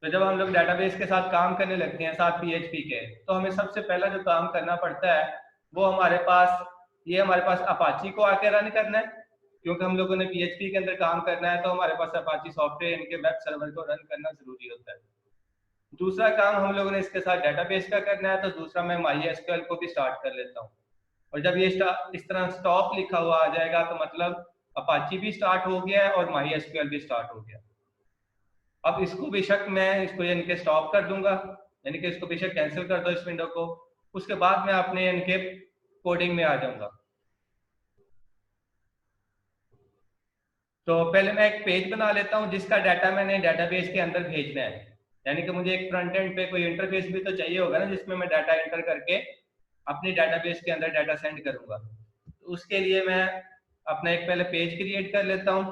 तो जब हम लोग डाटाबेस के साथ काम करने लगते हैं साथ पीएचपी के, तो हमें सबसे पहला जो काम करना पड़ता है वो हमारे पास अपाची को आके रन करना है, क्योंकि हम लोगों ने पीएचपी के अंदर काम करना है तो हमारे पास अपाची सॉफ्टवेयर इनके वेब सर्वर को रन करना जरूरी होता है। दूसरा काम हम लोगों ने इसके साथ डाटाबेस का करना है, तो दूसरा मैं MySQL को भी स्टार्ट कर लेता हूँ। और जब ये इस तरह स्टॉप लिखा हुआ आ जाएगा तो मतलब अपाची भी स्टार्ट हो गया है और MySQL भी स्टार्ट हो गया। अब इसको बेशक मैं इसको यानी कि स्टॉप कर दूंगा, यानी कि इसको बेशक कैंसिल कर दो इस विंडो को। उसके बाद मैं अपने यानी कि कोडिंग में आ जाऊंगा। तो पहले मैं एक पेज बना लेता हूं जिसका डाटा मैंने डाटाबेस के अंदर भेजना है, यानी कि मुझे एक फ्रंट एंड पे कोई इंटरफेस भी तो चाहिए होगा ना जिसमें मैं डाटा एंटर करके अपनी डाटाबेस के अंदर डाटा सेंड करूंगा। तो उसके लिए मैं अपना एक पहले पेज क्रिएट कर लेता हूं।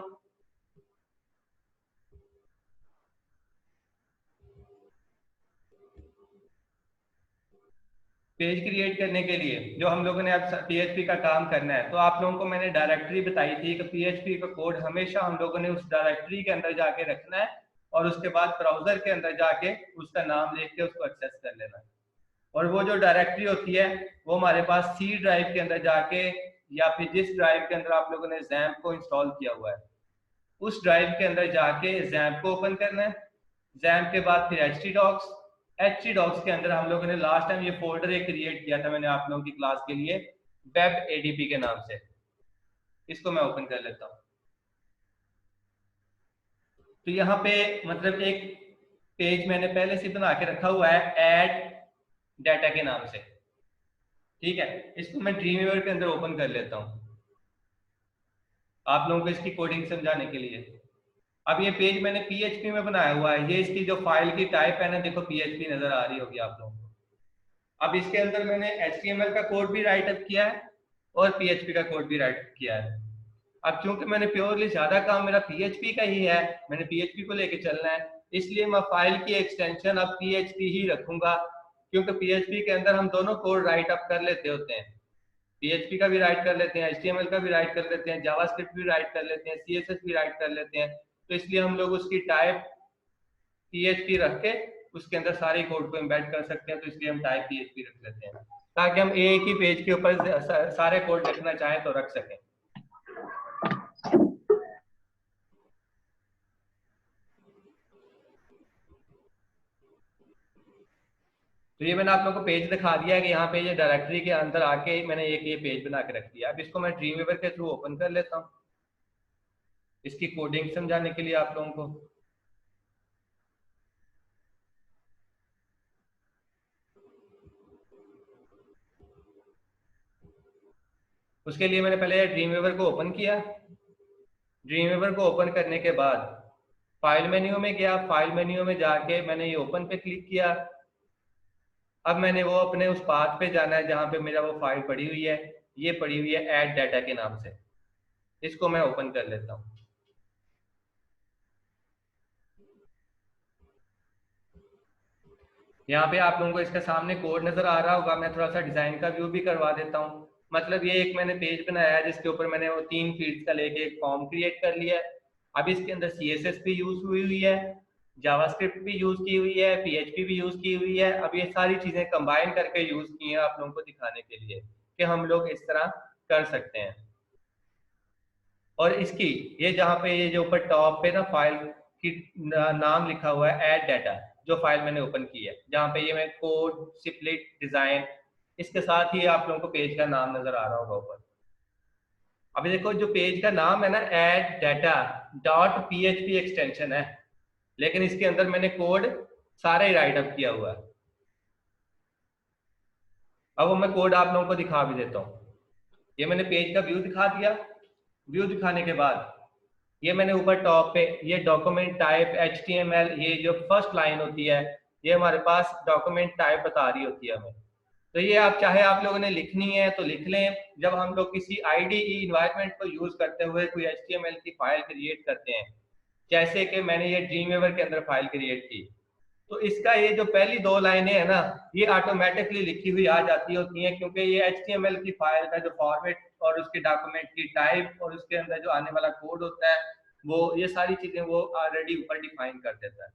पेज क्रिएट करने के लिए जो हम लोगों ने अब पीएचपी का काम करना है, तो आप लोगों को मैंने डायरेक्टरी बताई थी कि पीएचपी का कोड हमेशा हम लोगों ने उस डायरेक्टरी के अंदर जाके रखना है और उसके बाद ब्राउजर के अंदर जाके उसका नाम लिख के उसको एक्सेस कर लेना है। और वो जो डायरेक्टरी होती है वो हमारे पास सी ड्राइव के अंदर जाके, या फिर जिस ड्राइव के अंदर आप लोगों ने जैम्प को इंस्टॉल किया हुआ है उस ड्राइव के अंदर जाके जैम्प को ओपन करना है। जैम्प के बाद फिर एच टी डॉक्स के अंदर हम लोगों ने लास्ट टाइम ये फोल्डर एक क्रिएट किया था मैंने आप लोगों की क्लास के लिए, वेब एडीपी के नाम से। इसको मैं ओपन कर लेता हूँ। तो यहाँ पे मतलब एक पेज मैंने पहले से बना के रखा हुआ है ऐड डाटा के नाम से, ठीक है। इसको मैं ड्रीमवीवर के अंदर ओपन कर लेता हूँ आप लोगों को इसकी कोडिंग समझाने के लिए। अब ये पेज मैंने पीएचपी में बनाया हुआ है, ये इसकी जो फाइल की टाइप है ना, देखो पीएचपी नजर आ रही होगी आप लोगों को। अब इसके अंदर मैंने HTML का कोड भी राइट अप किया है और पीएचपी का कोड भी राइट अप किया है। अब चूंकि मैंने प्योरली ज्यादा काम मेरा पीएचपी का ही है, मैंने पीएचपी को लेके चलना है, इसलिए मैं फाइल की एक्सटेंशन अब पीएचपी ही रखूंगा, क्योंकि पीएचपी के अंदर हम दोनों कोड राइट अप कर लेते होते हैं। पीएचपी का भी राइट कर लेते हैं, HTML का भी राइट कर लेते हैं, जावास्क्रिप्ट भी राइट कर लेते हैं, सीएसएस भी राइट कर लेते हैं। तो इसलिए हम लोग उसकी टाइप पीएचपी रख के उसके अंदर सारे कोड को एम्बेड कर सकते हैं। तो इसलिए हम टाइप पीएचपी रख लेते हैं ताकि हम एक ही पेज के ऊपर सारे कोड लिखना चाहें तो रख सकें। तो ये मैंने आप लोगों को पेज दिखा दिया है कि यहाँ पे ये डायरेक्टरी के अंदर आके मैंने एक ये पेज बना के रख दिया। अब इसको मैं ड्रीमवीवर के थ्रू ओपन कर लेता हूँ इसकी कोडिंग समझाने के लिए आप लोगों को। उसके लिए मैंने पहले ड्रीमवीवर को ओपन किया। ड्रीमवीवर को ओपन करने के बाद फाइल मेन्यू में गया, फाइल मेन्यू में जाके मैंने ये ओपन पे क्लिक किया। अब मैंने वो अपने उस पाथ पे जाना है जहाँ पे मेरा वो फाइल पड़ी हुई है, ये पड़ी हुई है ऐड डाटा के नाम से। इसको मैं ओपन कर लेता हूँ। यहाँ पे आप लोगों को इसके सामने कोड नजर आ रहा होगा, मैं थोड़ा सा डिजाइन का व्यू भी करवा देता हूँ। मतलब ये एक मैंने पेज बनाया है जिसके ऊपर मैंने वो 3 फील्ड्स का लेके एक फॉर्म क्रिएट कर लिया है। अब इसके अंदर CSS भी यूज हुई हुई है, जावास्क्रिप्ट भी यूज की हुई है, PHP भी यूज की हुई है। अब ये सारी चीजें कंबाइन करके यूज की हैं आप लोगों को दिखाने के लिए कि हम लोग इस तरह कर सकते हैं। और इसकी ये जहाँ पे ये जो ऊपर टॉप पे ना फाइल की नाम लिखा हुआ है ऐड डाटा, जो फाइल मैंने ओपन की है जहाँ पे ये मैं कोड स्प्लिट डिजाइन, इसके साथ ही आप लोगों को पेज का नाम नजर आ रहा होगा ऊपर। अभी देखो जो पेज का नाम है ना add data dot PHP extension है, लेकिन इसके अंदर मैंने कोड सारा ही राइट अप किया हुआ है। अब वो मैं कोड आप लोगों को दिखा भी देता हूँ। ये मैंने पेज का व्यू दिखा दिया। व्यू दिखाने के बाद ये मैंने ऊपर टॉप पे ये डॉक्यूमेंट टाइप HTML, ये जो फर्स्ट लाइन होती है ये हमारे पास डॉक्यूमेंट टाइप बता रही होती है हमें। तो ये आप चाहे आप लोगों ने लिखनी है तो लिख लें। जब हम लोग किसी IDE इन्वायरमेंट को यूज करते हुए कोई HTML की फाइल क्रिएट करते हैं, जैसे कि मैंने ये ड्रीमवीवर के अंदर फाइल क्रिएट की, तो इसका ये जो पहली 2 लाइनें है ना ये ऑटोमेटिकली लिखी हुई आ जाती होती हैं, क्योंकि ये HTML की फाइल का जो फॉर्मेट और उसके डॉक्यूमेंट की टाइप और उसके अंदर जो आने वाला कोड होता है वो ये सारी चीजें वो ऑलरेडी ऊपर डिफाइन कर देता है।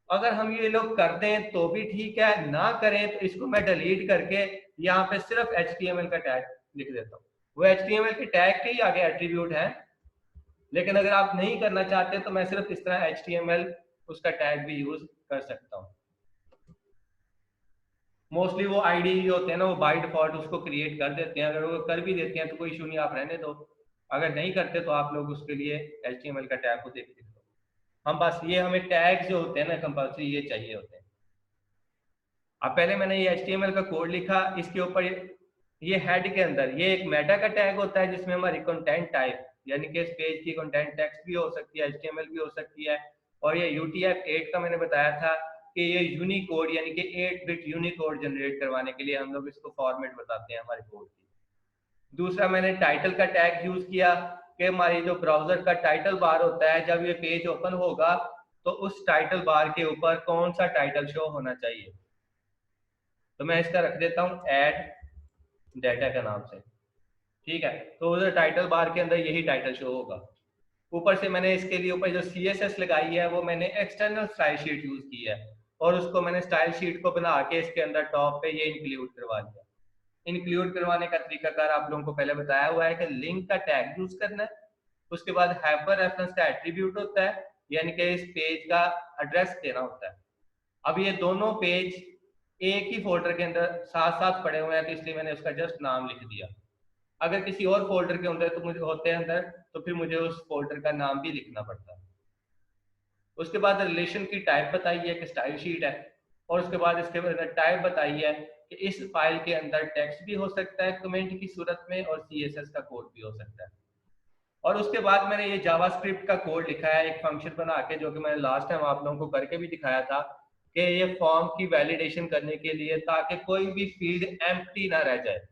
अगर हम ये लोग कर दें तो भी ठीक है, ना करें तो इसको मैं डिलीट करके यहाँ पे सिर्फ HTML का टैग लिख देता हूँ। वो HTML के टैग के ही आगे एट्रीब्यूट है, लेकिन अगर आप नहीं करना चाहते तो मैं सिर्फ इस तरह HTML उसका टैग भी यूज कर सकता हूँ। मोस्टली वो आईडी होते हैं ना, वो बाय डिफॉल्ट उसको क्रिएट कर देते हैं, अगर वो कर भी देते हैं तो कोई इशू नहीं, आप रहने दो। अगर नहीं करते तो आप लोग उसके लिए HTML का टैग को देख दो। हम बस ये हमें टैग जो होते हैं ना कंपल्सरी ये चाहिए होते हैं। अब पहले मैंने ये HTML का कोड लिखा, इसके ऊपर ये हेड के अंदर ये एक मेटा का टैग होता है जिसमें हमारी कंटेंट टाइप यानी कि इस पेज की कंटेंट टेक्स्ट भी हो सकती है, HTML भी हो सकती है। और ये UTF-8 का मैंने बताया था कि ये यूनिकोड यानी कि 8 बिट यूनिकोड जनरेट करवाने के लिए हम लोग इसको फॉर्मेट बताते हैं हमारे कोड की। दूसरा मैंने टाइटल का टैग यूज किया कि हमारी जो ब्राउजर का टाइटल बार होता है, जब ये पेज ओपन होगा तो उस टाइटल बार के ऊपर कौन सा टाइटल शो होना चाहिए। तो मैं इसका रख देता हूँ ऐड डाटा के नाम से, ठीक है। तो उधर टाइटल बार के अंदर यही टाइटल शो होगा। ऊपर से मैंने इसके लिए ऊपर जो CSS लगाई है वो मैंने एक्सटर्नल स्टाइल शीट यूज की है, और उसको मैंने स्टाइल शीट को बना के इसके अंदर टॉप पे ये इंक्लूड करवा दिया। इंक्लूड करवाने का तरीकाकार आप लोगों को पहले बताया हुआ है कि लिंक का टैग यूज करना है, उसके बाद हाइपर रेफरेंस का एट्रीब्यूट होता है यानी कि इस पेज का एड्रेस देना होता है। अब ये दोनों पेज एक ही फोल्डर के अंदर साथ साथ पड़े हुए हैं तो इसलिए मैंने उसका जस्ट नाम लिख दिया। अगर किसी और फोल्डर के अंदर तो मुझे होते हैं अंदर तो फिर मुझे उस फोल्डर का नाम भी लिखना पड़ता है। उसके बाद रिलेशन की टाइप बताई है कि स्टाइल शीट है, और उसके बाद इसके अंदर टाइप बताई है कि इस फाइल के अंदर टेक्स्ट भी हो सकता है कमेंट की सूरत में और CSS का कोड भी हो सकता है। और उसके बाद मैंने ये जावास्क्रिप्ट का कोड लिखा है एक फंक्शन बना के, जो कि मैंने लास्ट टाइम आप लोगों को करके भी दिखाया था कि ये फॉर्म की वैलिडेशन करने के लिए, ताकि कोई भी फील्ड एम्प्टी ना रह जाए।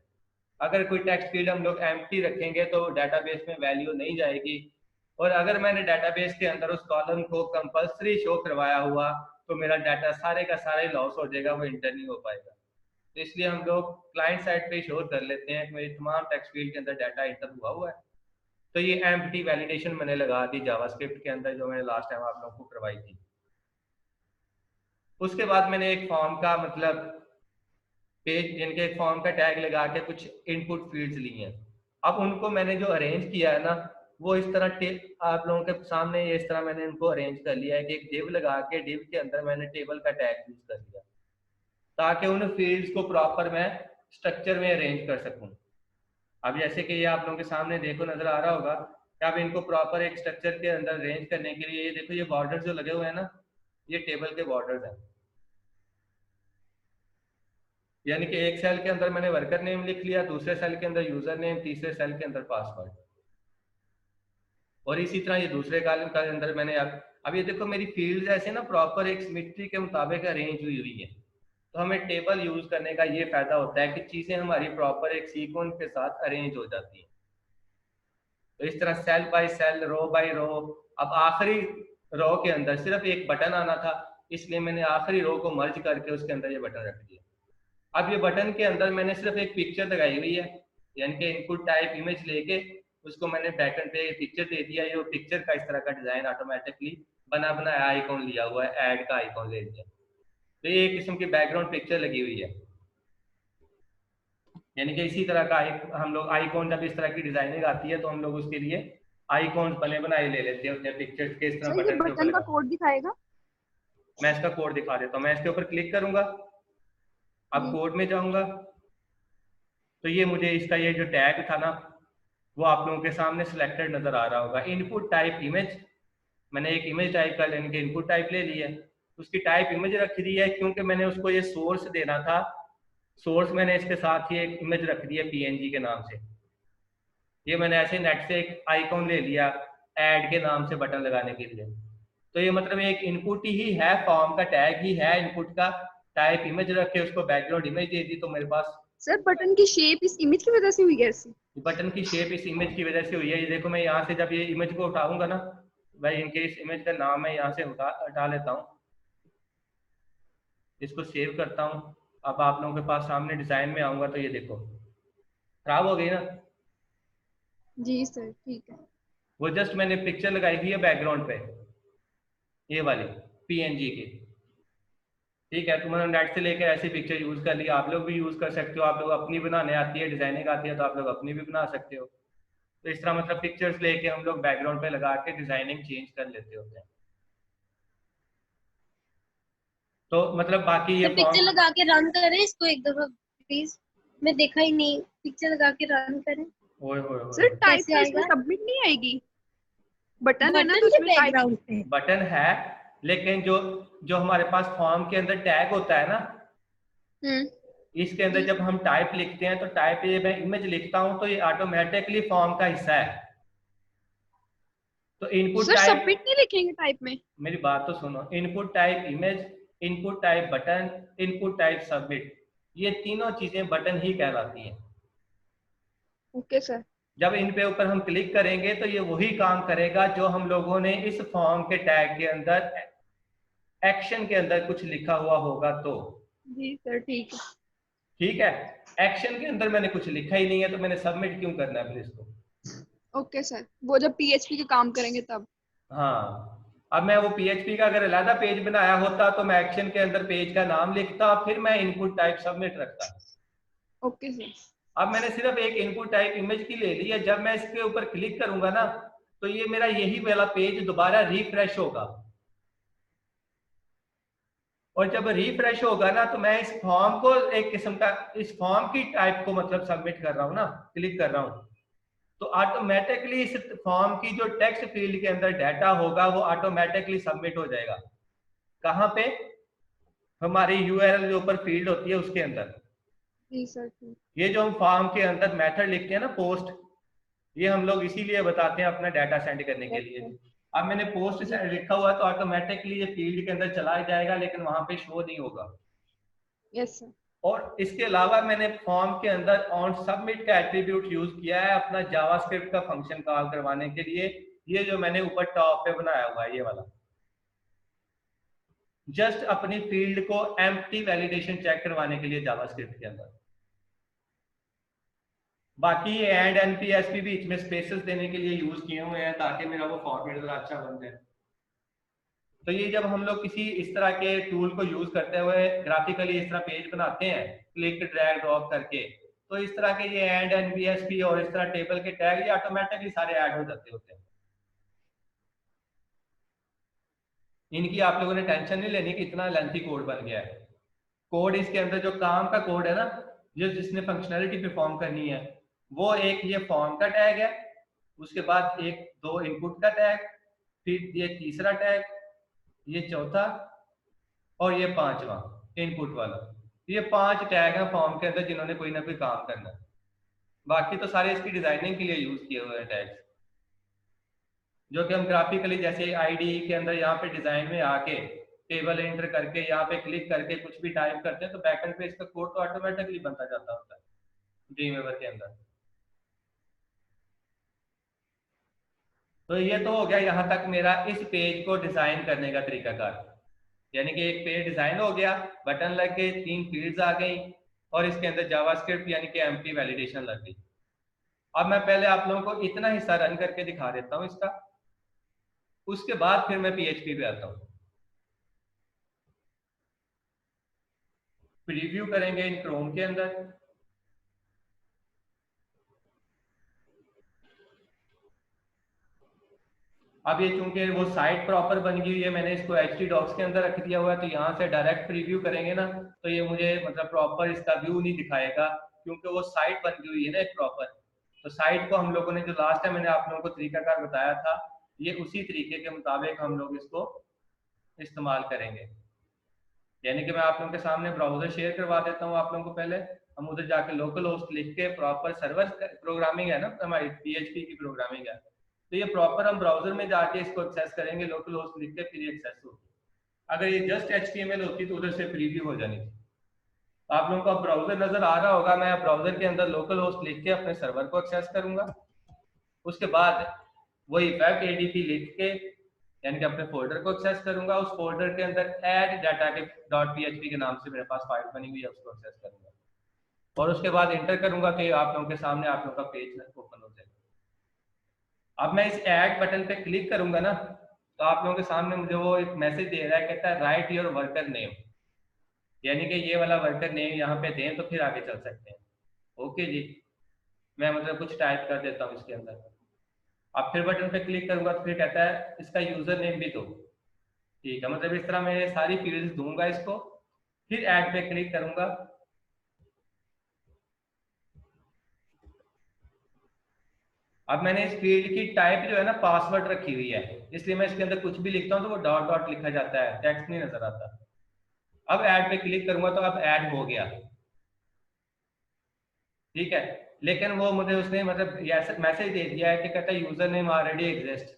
अगर कोई टेक्स्ट फील्ड हम लोग एम्प्टी रखेंगे तो डेटाबेस में वैल्यू नहीं जाएगी, और अगर मैंने डेटाबेस के अंदर उस कॉलम को कंपल्सरी शो करवाया हुआ तो मेरा डाटा सारे का सारा ही लॉस हो जाएगा, वो इंटर नहीं हो पाएगा। तो इसलिए हम लोग क्लाइंट साइड पे शोर कर लेते हैं कि मेरी तमाम टेक्स्ट फील्ड के अंदर डाटा इंटर हुआ है। तो ये एम्प्टी वैलिडेशन मैंने लगा दी जावास्क्रिप्ट के अंदर, जो मैंने लास्ट टाइम आप लोगों को करवाई थी। उसके बाद मैंने एक फॉर्म का मतलब पेज यानी कि एक फॉर्म का टैग लगा के कुछ इनपुट फील्ड्स ली हैं। अब उनको मैंने जो अरेंज किया है ना, वो इस तरह आप लोगों के सामने ये इस तरह मैंने इनको अरेंज कर लिया है कि एक डिव लगा के डिव के अंदर मैंने टेबल का टैग यूज कर लिया, ताकि उन फील्ड्स को प्रॉपर मैं स्ट्रक्चर में अरेंज कर सकूं। अब जैसे कि ये आप लोगों के सामने देखो नजर आ रहा होगा कि अब इनको प्रॉपर एक स्ट्रक्चर के अंदर अरेंज करने के लिए ये देखो ये बॉर्डर जो लगे हुए हैं ना, ये टेबल के बॉर्डर्स हैं। यानी कि एक सेल के अंदर मैंने वर्कर नेम लिख लिया, दूसरे सेल के अंदर यूजर नेम, तीसरे सेल के अंदर पासवर्ड, और इसी तरह ये दूसरे कॉलम के अंदर मैंने अब ये देखो मेरी फील्ड्स ऐसे ना प्रॉपर एक सिमेट्री के मुताबिक अरेंज हुई हुई है। तो हमें टेबल यूज करने का ये फायदा होता है कि चीजें हमारी प्रॉपर एक सीक्वेंस के साथ अरेंज हो जाती हैं। तो इस तरह सेल बाय सेल, रो बाय रो। अब आखिरी रो के अंदर सिर्फ एक बटन आना था, इसलिए मैंने आखिरी रो को मर्ज करके उसके अंदर ये बटन रख दिया। अब ये बटन के अंदर मैंने सिर्फ एक पिक्चर लगाई हुई है, यानी कि इनपुट टाइप इमेज लेके उसको मैंने बैकएंड पे पिक्चर दे दिया। ये पिक्चर का इस तरह का डिजाइन ऑटोमेटिकली बना बनाया आइकॉन लिया हुआ है, ऐड का आइकॉन ले लिया। तो ये एक किस्म की बैकग्राउंड पिक्चर लगी हुई है। यानी कि इसी तरह का हम लोग आइकॉन जब इस तरह की डिजाइनिंग आती है तो हम लोग उसके लिए आइकॉन बने बनाए ले लेते हैं पिक्चर्स के इस तरह सर ये बटन के ऊपर बटन का लगा। कोड दिखाएगा? मैं इसका कोड दिखा देता हूँ, मैं इसके ऊपर क्लिक करूंगा, अब जी। कोड में जाऊंगा तो ये मुझे इसका ये जो टैग था ना वो आप लोगों के सामने सिलेक्टेड नजर आ रहा होगा, इनपुट टाइप इमेज। मैंने एक इमेज टाइप का यानी कि इनपुट टाइप ले लिया है, उसकी टाइप इमेज रख दी है क्योंकि मैंने उसको ये सोर्स देना था। सोर्स मैंने इसके साथ ही एक इमेज रख दी है PNG के नाम से। ये मैंने ऐसे नेट से एक आइकॉन ले लिया ऐड के नाम से बटन लगाने के लिए। तो ये मतलब एक इनपुट ही है, फॉर्म का टैग ही है इनपुट का, टाइप इमेज रख के उसको बैकग्राउंड इमेज दे दी तो मेरे पास सर बटन की शेप इस इमेज की वजह से हुई कैसे? बटन की शेप इस इमेज की वजह से हुई है। ये देखो मैं यहाँ से जब ये इमेज को उठाऊंगा ना, भाई इनके इस इमेज का नाम मैं यहाँ से हटा लेता हूँ, इसको सेव करता हूँ। अब आप लोगों के पास सामने डिजाइन में आऊंगा तो ये देखो खराब हो गई ना। जी सर ठीक है। वो जस्ट मैंने पिक्चर लगाई हुई है बैकग्राउंड पे, ये वाली PNG की। ठीक है, तुमने नेट से लेकर ऐसी पिक्चर यूज कर ली, आप लोग भी यूज कर सकते हो। आप लोग अपनी बनाने आती है, डिजाइनिंग आती है, तो आप लोग अपनी भी बना सकते हो। तो इस तरह मतलब पिक्चर्स लेके हम लोग बैकग्राउंड पे लगा के डिजाइनिंग चेंज कर लेते होते हैं। तो मतलब बाकी ये सर पिक्चर फॉर्म, लगा के रन करें इसको एक दफा प्लीज, मैं देखा ही नहीं, पिक्चर लगा के रन करें ओए होए सर होए, टाइप कैसे तो इसमें आएगा? सबमिट नहीं आएगी, बटन है ना बटन तो के उसमें टाइप। बैकग्राउंड पे? बटन है, लेकिन जो जो हमारे पास फॉर्म के अंदर टैग होता है ना, हम्म। इसके अंदर जी जब हम टाइप लिखते हैं तो टाइप ये मैं इमेज लिखता हूं तो ये ऑटोमेटिकली फॉर्म का हिस्सा है। तो इनपुट सर टाइप, सबमिट नहीं लिखेंगे टाइप में? मेरी बात तो सुनो, input type image, input type button, input type submit, ये तीनों चीजें बटन ही कहलाती हैं। Okay sir. जब इन पे ऊपर हम क्लिक करेंगे तो ये वही काम करेगा जो हम लोगों ने इस फॉर्म के टैग के अंदर एक्शन के अंदर कुछ लिखा हुआ होगा तो। जी सर ठीक है। ठीक है, एक्शन के अंदर मैंने कुछ लिखा ही नहीं है तो मैंने सबमिट क्यों करना है फिर इसको। ओके सर, वो जब पीएचपी के काम करेंगे तब। हाँ, अब मैं वो पीएचपी का अगर अलग पेज बनाया होता तो मैं एक्शन के अंदर पेज का नाम लिखता, फिर मैं इनपुट टाइप सबमिट रखता। Okay sir. अब मैंने सिर्फ एक इनपुट टाइप इमेज की ले ली है, जब मैं इसके ऊपर क्लिक करूंगा ना तो ये मेरा यही वाला पेज दोबारा रिफ्रेश होगा, और जब रिफ्रेश होगा ना तो मैं इस फॉर्म को एक किस्म का, इस फॉर्म की टाइप को मतलब सबमिट कर रहा हूँ ना, क्लिक कर रहा हूँ, तो ऑटोमेटिकली इस फॉर्म की जो टेक्स्ट फील्ड के अंदर डाटा होगा वो ऑटोमेटिकली सबमिट हो जाएगा। कहाँ पे? हमारी यूआरएल जो ऊपर फील्ड होती है उसके अंदर। जी सर ठीक। ये जो हम फॉर्म के अंदर मेथड लिखते हैं ना पोस्ट, ये हम लोग इसीलिए बताते हैं अपना डाटा सेंड करने के लिए। अब मैंने पोस्ट जी लिखा हुआ है तो ऑटोमेटिकली ये फील्ड के अंदर चला जाएगा, लेकिन वहां पे शो नहीं होगा। Yes sir. और इसके अलावा मैंने फॉर्म के अंदर ऑन सबमिट का एट्रीब्यूट यूज किया है अपना जावास्क्रिप्ट का फंक्शन कॉल करवाने के लिए। ये जो मैंने ऊपर टॉप पे बनाया हुआ है ये वाला, जस्ट अपनी फील्ड को एम्प्टी वैलिडेशन चेक करवाने के लिए जावास्क्रिप्ट के अंदर। बाकी ये एंड एनपीएसपी भी इसमें स्पेसेस देने के लिए यूज किए हुए हैं ताकि मेरा वो फॉर्मेट जरा अच्छा बन जाए। तो ये जब हम लोग किसी इस तरह के टूल को यूज करते हुए ग्राफिकली इस तरह पेज बनाते हैं क्लिक ड्रैग ड्रॉप करके, तो इस तरह के ये एंड एनपीएसपी और इस तरह टेबल के टैग ये ऑटोमेटिकली सारे ऐड हो जाते होते हैं। इनकी आप लोगों ने टेंशन नहीं लेनी कि इतना लेंथी कोड बन गया है। कोड इसके अंदर जो काम का कोड है ना, जो जिसने फंक्शनैलिटी परफॉर्म करनी है, वो एक ये फॉर्म का टैग है, उसके बाद एक दो इनपुट का टैग, फिर ये तीसरा टैग, ये चौथा, और ये पांचवा इनपुट वाला। ये पांच टैग हैं फॉर्म के अंदर जिन्होंने कोई ना कोई काम करना है। बाकी तो सारे इसकी डिजाइनिंग के लिए यूज किए हुए हैं टैग्स, जो कि हम ग्राफिकली जैसे आईडी के अंदर यहाँ पे डिजाइन में आके टेबल एंटर करके यहाँ पे क्लिक करके कुछ भी टाइप करते हैं तो बैकएंड पे इसका कोड तो ऑटोमेटिकली बनता जाता होता है ड्रीमवेवर के अंदर। तो ये तो हो गया यहाँ तक मेरा इस पेज को डिजाइन करने का तरीकाकार। यानी कि एक पेज डिजाइन हो गया, बटन लग गए, तीन फील्ड्स आ गई, और इसके अंदर जावास्क्रिप्ट यानी कि एम्प्टी वैलिडेशन लग गई। अब मैं पहले आप लोगों को इतना हिस्सा रन करके दिखा देता हूँ इसका, उसके बाद फिर मैं पीएचपी पे आता हूँ। प्रीव्यू करेंगे इन क्रोम के अंदर। अब ये चूंकि वो साइट प्रॉपर बन गई हुई है, मैंने इसको htdocs के अंदर रख दिया हुआ है, तो यहाँ से डायरेक्ट प्रीव्यू करेंगे ना तो ये मुझे मतलब प्रॉपर इसका व्यू नहीं दिखाएगा, क्योंकि वो साइट बन गई हुई है ना एक प्रॉपर। तो साइट को हम लोगों ने जो लास्ट टाइम मैंने आप लोगों को तरीकाकार बताया था, ये उसी तरीके के मुताबिक हम लोग इसको इस्तेमाल करेंगे। यानी कि मैं आप लोगों के सामने ब्राउजर शेयर करवा देता हूँ आप लोगों को। पहले हम उधर जाके लोकल होस्ट लिख के, प्रॉपर सर्वर प्रोग्रामिंग है ना हमारी पीएचपी की प्रोग्रामिंग है, तो ये प्रॉपर हम ब्राउजर में जाके इसको एक्सेस करेंगे, लोकल होस्ट लिख के फिर ये एक्सेस होगी। अगर ये जस्ट एचटीएमएल होती तो उधर से प्रीव्यू हो जानी थी। आप लोगों को अब ब्राउजर नजर आ रहा होगा, मैं ब्राउजर के अंदर लोकल होस्ट लिख के अपने सर्वर को एक्सेस करूंगा। उसके बाद वही वेब एडीपी लिख के यानी कि अपने फोल्डर को एक्सेस करूंगा, उस फोल्डर के अंदर ऐड डाटा के .php के नाम से मेरे पास फाइल बनी हुई है, उसको एक्सेस करूंगा, और उसके बाद इंटर करूंगा तो आप लोगों के सामने आप लोगों का पेज ओपन हो जाएगा। अब मैं इस ऐड बटन पे क्लिक करूंगा ना तो आप लोगों के सामने मुझे वो एक मैसेज दे रहा है, कहता है राइट योर वर्कर नेम। यानी कि ये वाला वर्कर नेम यहाँ पे दें तो फिर आगे चल सकते हैं। ओके जी, मैं मतलब कुछ टाइप कर देता हूँ इसके अंदर। अब फिर बटन पे क्लिक करूंगा तो फिर कहता है इसका यूजर नेम भी दो। ठीक है, मतलब इस तरह मैं सारी फील्ड्स दूंगा इसको, फिर ऐड पे क्लिक करूंगा। अब मैंने इस फील्ड की टाइप जो है ना पासवर्ड रखी हुई है, इसलिए मैं इसके अंदर कुछ भी लिखता हूँ तो वो डॉट डॉट लिखा जाता है, टेक्स्ट नहीं नजर आता। अब ऐड पे क्लिक करूंगा तो अब ऐड हो गया। ठीक है, लेकिन वो मुझे उसने मतलब मैसेज दे दिया है कि कहता है यूजर नेम ऑलरेडी एग्जिस्ट।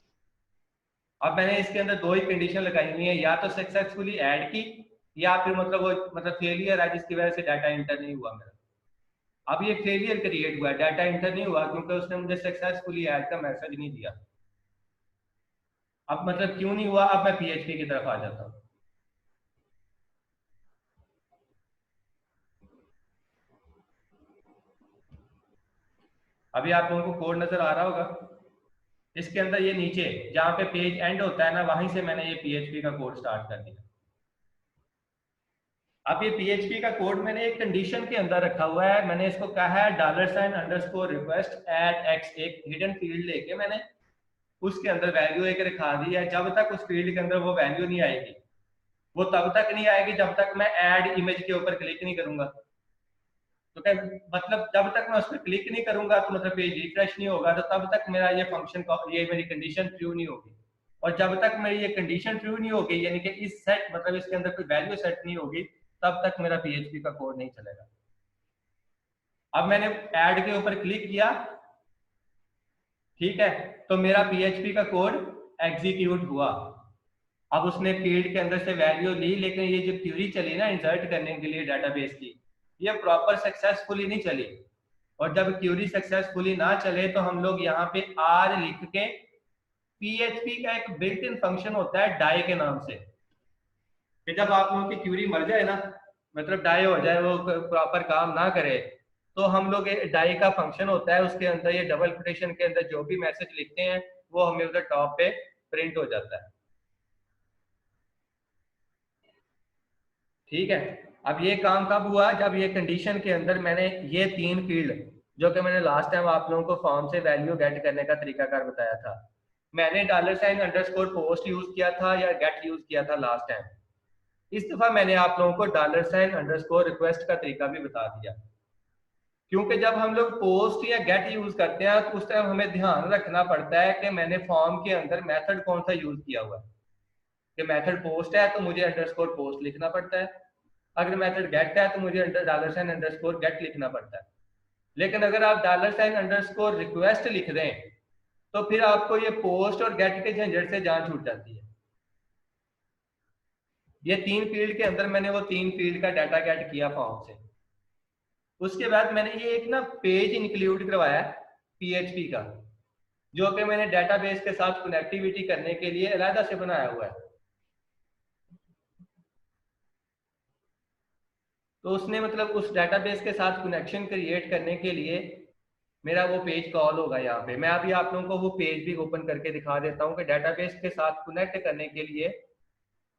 अब मैंने इसके अंदर दो ही कंडीशन लगाई हुई है, या तो सक्सेसफुली ऐड की या फिर मतलब वो मतलब फेलियर है जिसकी वजह से डाटा एंटर नहीं हुआ मेरा। अब ये फेलियर क्रिएट हुआ, डाटा एंटर नहीं हुआ क्योंकि उसने मुझे सक्सेसफुली ऐड का मैसेज नहीं दिया। अब मतलब क्यों नहीं हुआ, अब मैं पीएचपी की तरफ आ जाता हूँ। अभी आप लोगों को कोड नजर आ रहा होगा। इसके अंदर ये नीचे जहाँ पे पेज एंड होता है ना, वहीं से मैंने ये पीएचपी का कोड स्टार्ट कर दिया। अब ये पीएचपी का कोड मैंने एक कंडीशन के अंदर रखा हुआ है। मैंने इसको कहा है $_request add x, एक हिडन फील्ड लेके मैंने उसके अंदर वैल्यू एक रखा दी है। जब तक उस फील्ड के अंदर वो वैल्यू नहीं आएगी, वो तब तक नहीं आएगी जब तक मैं ऐड इमेज के ऊपर क्लिक नहीं करूंगा। तो क्या मतलब जब तक मैं उस पर क्लिक नहीं करूंगा तो मतलब पेज रिफ्रेश नहीं होगा, तो तब तक मेरा ये फंक्शन ये मेरी कंडीशन ट्रू नहीं होगी। और जब तक मेरी ये कंडीशन ट्रू नहीं होगी, यानी कि इस सेट मतलब इसके अंदर कोई वैल्यू सेट नहीं होगी, तब तक मेरा पीएचपी का कोड नहीं चलेगा। अब मैंने ऐड के ऊपर क्लिक किया, ठीक है, तो मेरा पीएचपी का कोड एग्जीक्यूट हुआ। अब उसने फील्ड के अंदर से वैल्यू ली, लेकिन ये जो क्यूरी चली ना इंसर्ट करने के लिए डाटाबेस की, ये प्रॉपर सक्सेसफुली नहीं चली। और जब क्यूरी सक्सेसफुली ना चले तो हम लोग यहाँ पे आर लिख के, पीएचपी का एक बिल्ट इन फंक्शन होता है डाई के नाम से, कि जब आप लोगों की क्यूरी मर जाए ना, मतलब डाई हो जाए, वो प्रॉपर काम ना करे, तो हम लोग डाई का फंक्शन होता है, उसके अंदर ये डबल कोटेशन के अंदर जो भी मैसेज लिखते हैं वो हमें उधर टॉप पे प्रिंट हो जाता है। ठीक है, अब ये काम कब हुआ, जब ये कंडीशन के अंदर मैंने ये तीन फील्ड, जो कि मैंने लास्ट टाइम आप लोगों को फॉर्म से वैल्यू गेट करने का तरीकाकार बताया था, मैंने $_post यूज किया था या गेट यूज किया था लास्ट टाइम। इस दफा मैंने आप लोगों को $_request का तरीका भी बता दिया। क्योंकि जब हम लोग पोस्ट या गेट यूज करते हैं तो उस टाइम हमें ध्यान रखना पड़ता है कि मैंने फॉर्म के अंदर मेथड कौन सा यूज किया हुआ है। कि मेथड पोस्ट है तो मुझे $post लिखना पड़ता है, अगर मेथड गेट है तो मुझे $_get लिखना पड़ता है। लेकिन अगर आप $_request लिख दें तो फिर आपको ये पोस्ट और गेट के झंझट से जान छूट जाती है। ये तीन फील्ड के अंदर मैंने वो तीन फील्ड का डाटा गेट किया फॉर्म से। उसके बाद मैंने ये एक ना पेज इंक्लूड करवाया पीएचपी का, जो कि मैंने डेटाबेस के साथ कनेक्टिविटी करने के लिए अलग से बनाया हुआ है। तो उसने मतलब उस डेटाबेस के साथ कनेक्शन क्रिएट करने के लिए मेरा वो पेज कॉल होगा यहाँ पे। मैं अभी आप लोगों को वो पेज भी ओपन करके दिखा देता हूँ कि डेटाबेस के साथ कनेक्ट करने के लिए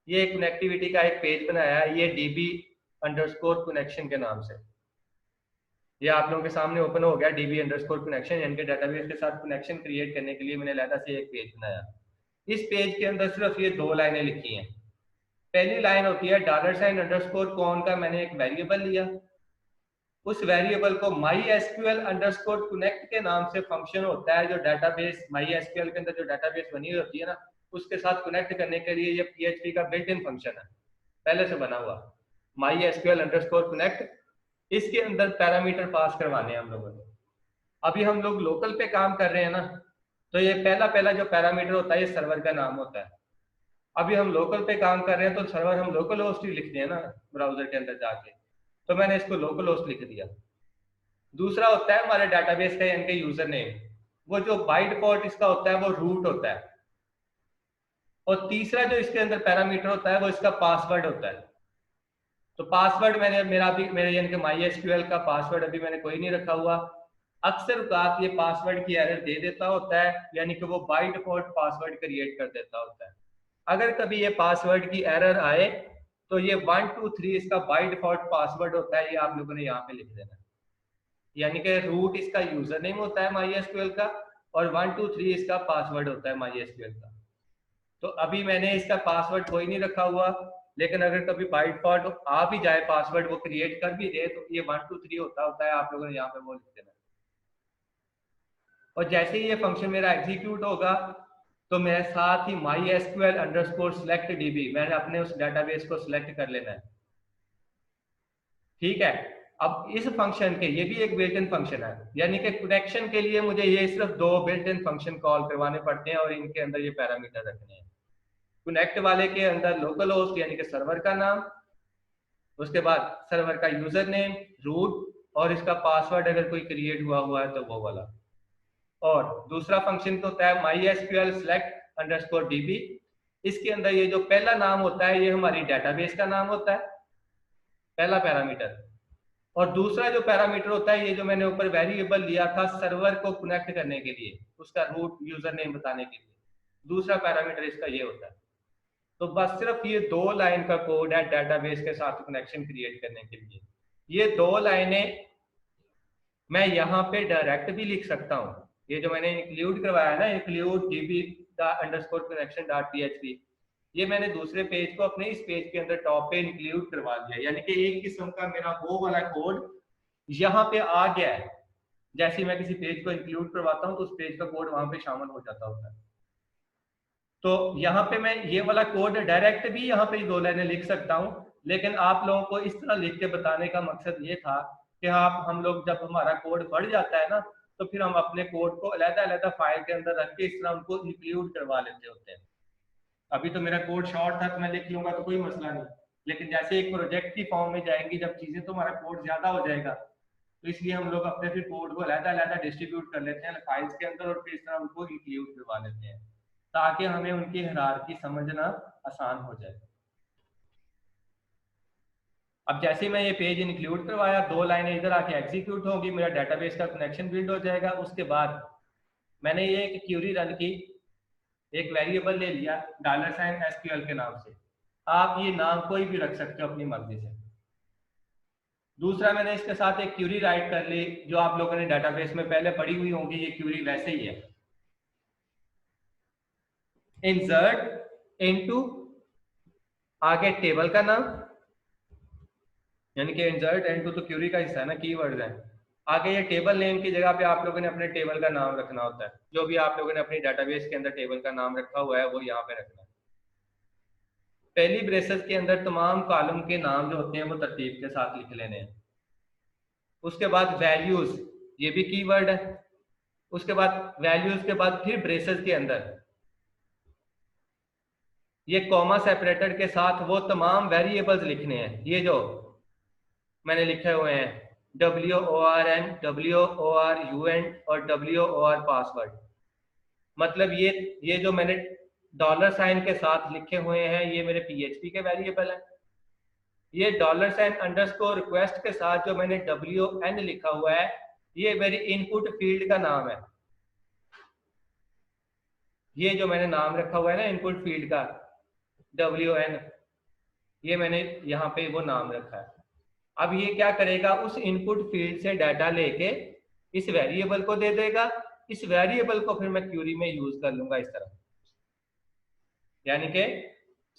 ये कनेक्टिविटी का एक पेज बनाया है, ये DB_connection के नाम से। ये आप लोगों के सामने ओपन हो गया DB_connection, यानी कि डेटाबेस के साथ कनेक्शन क्रिएट करने के लिए मैंने अलग से एक पेज बनाया। इस पेज के अंदर सिर्फ ये दो लाइनें लिखी हैं। पहली लाइन होती है $_con का मैंने एक वेरिएबल लिया, उस वेरिएबल को MySQL_connect के नाम से फंक्शन होता है जो डेटाबेस MySQL के अंदर जो डेटाबेस बनी होती है ना, उसके साथ कनेक्ट करने के लिए ये PHP का बिल्ट इन फंक्शन है, पहले से बना हुआ MySQL_connect। इसके अंदर पैरामीटर पास करवाने हैं हम लोगों ने। अभी हम लोग लोकल पे काम कर रहे हैं ना, तो ये पहला जो पैरामीटर होता है ये सर्वर का नाम होता है। अभी हम लोकल पे काम कर रहे हैं तो सर्वर हम लोकल होस्ट ही लिखते हैं ना ब्राउजर के अंदर जाके, तो मैंने इसको लोकल होस्ट लिख दिया। दूसरा होता है हमारे डेटाबेस का यानी कि यूजर नेम, वो जो बाय डिफॉल्ट इसका होता है वो रूट होता है। और तीसरा जो इसके अंदर पैरामीटर होता है वो इसका पासवर्ड होता है। तो पासवर्ड मेरे यानी कि MySQL का पासवर्ड अभी मैंने कोई नहीं रखा हुआ। अक्सर बात ये पासवर्ड की एरर दे देता होता है, यानी कि वो बाय डिफॉल्ट पासवर्ड क्रिएट कर देता होता है। अगर कभी ये पासवर्ड की एरर आए तो ये 1 2 3 इसका बाय डिफॉल्ट पासवर्ड होता है, ये आप लोगों ने यहाँ पे लिख देना है। यानी कि रूट इसका यूजर नेम होता है MySQL का और 1 2 3 इसका पासवर्ड होता है MySQL का। तो अभी मैंने इसका पासवर्ड कोई नहीं रखा हुआ, लेकिन अगर कभी बाय डिफॉल्ट आ भी जाए पासवर्ड, वो क्रिएट कर भी दे, तो ये 1 2 3 होता है, आप लोगों ने यहाँ पे वो लिख देना है। और जैसे ही ये फंक्शन मेरा एग्जीक्यूट होगा तो मेरे साथ ही MySQL_select_db मैंने अपने उस डेटाबेस को सिलेक्ट कर लेना है। ठीक है, अब इस फंक्शन के, ये भी एक बिल्ट इन फंक्शन है, यानी कि कनेक्शन के लिए मुझे ये सिर्फ 2 बिल्ट इन फंक्शन कॉल करवाने पड़ते हैं और इनके अंदर ये पैरामीटर रखने हैं। कनेक्ट वाले के अंदर लोकल होस्ट यानी कि सर्वर का नाम, उसके बाद सर्वर का यूजर नेम, रूट और इसका पासवर्ड अगर कोई क्रिएट हुआ है तो वो वाला। और दूसरा फंक्शन तो होता है MySQL_select_db। इसके अंदर ये जो पहला नाम होता है ये हमारी डेटाबेस का नाम होता है, पहला पैरामीटर। और दूसरा जो पैरामीटर होता है, ये जो मैंने ऊपर वेरिएबल लिया था सर्वर को कनेक्ट करने के लिए, उसका रूट यूजर नेम बताने के लिए, दूसरा पैरामीटर इसका ये होता है। तो बस सिर्फ ये 2 लाइन का कोड है डेटाबेस के साथ कनेक्शन क्रिएट करने के लिए। ये 2 लाइनें मैं यहाँ पे डायरेक्ट भी लिख सकता हूँ। ये जो मैंने इंक्लूड करवाया ना, include db_connection.php, ये मैंने दूसरे पेज को अपने इस पेज के अंदर टॉप पे इंक्लूड करवा दिया, यानी कि एक किस्म का मेरा वो वाला कोड यहाँ पे आ गया है। जैसे मैं किसी पेज को इंक्लूड करवाता हूँ तो उस पेज का कोड वहां पे शामिल हो जाता होता है। तो यहाँ पे मैं ये वाला कोड डायरेक्ट भी यहाँ पे 2 लाइनें लिख सकता हूँ, लेकिन आप लोगों को इस तरह लिख के बताने का मकसद ये था कि हम लोग जब हमारा कोड बढ़ जाता है ना, तो फिर हम अपने कोड को अलग-अलग फाइल के अंदर रख के इस तरह उनको इंक्लूड करवा लेते होते हैं। अभी तो मेरा कोड शॉर्ट था तो मैं लिख लूंगा तो कोई मसला नहीं, लेकिन जैसे एक प्रोजेक्ट की फॉर्म में जाएंगी जब चीजें, तो हमारा कोड ज्यादा हो जाएगा, तो इसलिए हम लोग अपने फिर कोड को अलग-अलग डिस्ट्रीब्यूट कर लेते हैं फाइल्स के अंदर और फिर इस तरह उनको इंक्लूड करवा लेते हैं ताकि हमें उनकी हायरार्की समझना आसान हो जाए। अब जैसे मैं ये पेज इंक्लूड करवाया, 2 लाइनें इधर आके एग्जीक्यूट होंगी, मेरा डेटाबेस का कनेक्शन बिल्ड हो जाएगा। उसके बाद मैंने ये एक क्यूरी रन की, एक वेरिएबल ले लिया $SQL के नाम से। आप ये नाम कोई भी रख सकते हो अपनी मर्जी से। दूसरा मैंने इसके साथ एक क्यूरी राइट कर ली, जो आप लोगों ने डेटाबेस में पहले पढ़ी हुई होंगी, ये क्यूरी वैसे ही है, इंसर्ट इनटू आगे टेबल का नाम, यानी कि इंसर्ट इनटू तो क्यूरी का हिस्सा है ना, कीवर्ड्स हैं, आगे ये टेबल नेम की जगह पे आप लोगों ने अपने टेबल का नाम रखना होता है। जो भी आप लोगों ने अपनी डेटाबेस के अंदर टेबल का नाम रखा हुआ है वो यहाँ पे रखना है। पहली ब्रेसेस के अंदर तमाम कॉलम के नाम जो होते हैं वो तरतीब के साथ लिख लेने हैं। उसके बाद वैल्यूज, ये भी कीवर्ड है। उसके बाद वैल्यूज के बाद फिर ब्रेसेस के अंदर ये कॉमा सेपरेटर के साथ वो तमाम वेरिएबल्स लिखने हैं, ये जो मैंने लिखे हुए हैं WORN, WORUN और WOR पासवर्ड। मतलब ये जो मैंने $साइन के साथ लिखे हुए हैं ये मेरे PHP के वेरिएबल हैं। ये $_request के साथ जो मैंने WN लिखा हुआ है ये मेरी इनपुट फील्ड का नाम है। ये जो मैंने नाम रखा हुआ है ना इनपुट फील्ड का WN, ये मैंने यहाँ पे वो नाम रखा है। अब ये क्या करेगा, उस इनपुट फील्ड से डाटा लेके इस वेरिएबल को दे देगा। इस वेरिएबल को फिर मैं क्यूरी में यूज कर लूंगा इस तरह, यानी कि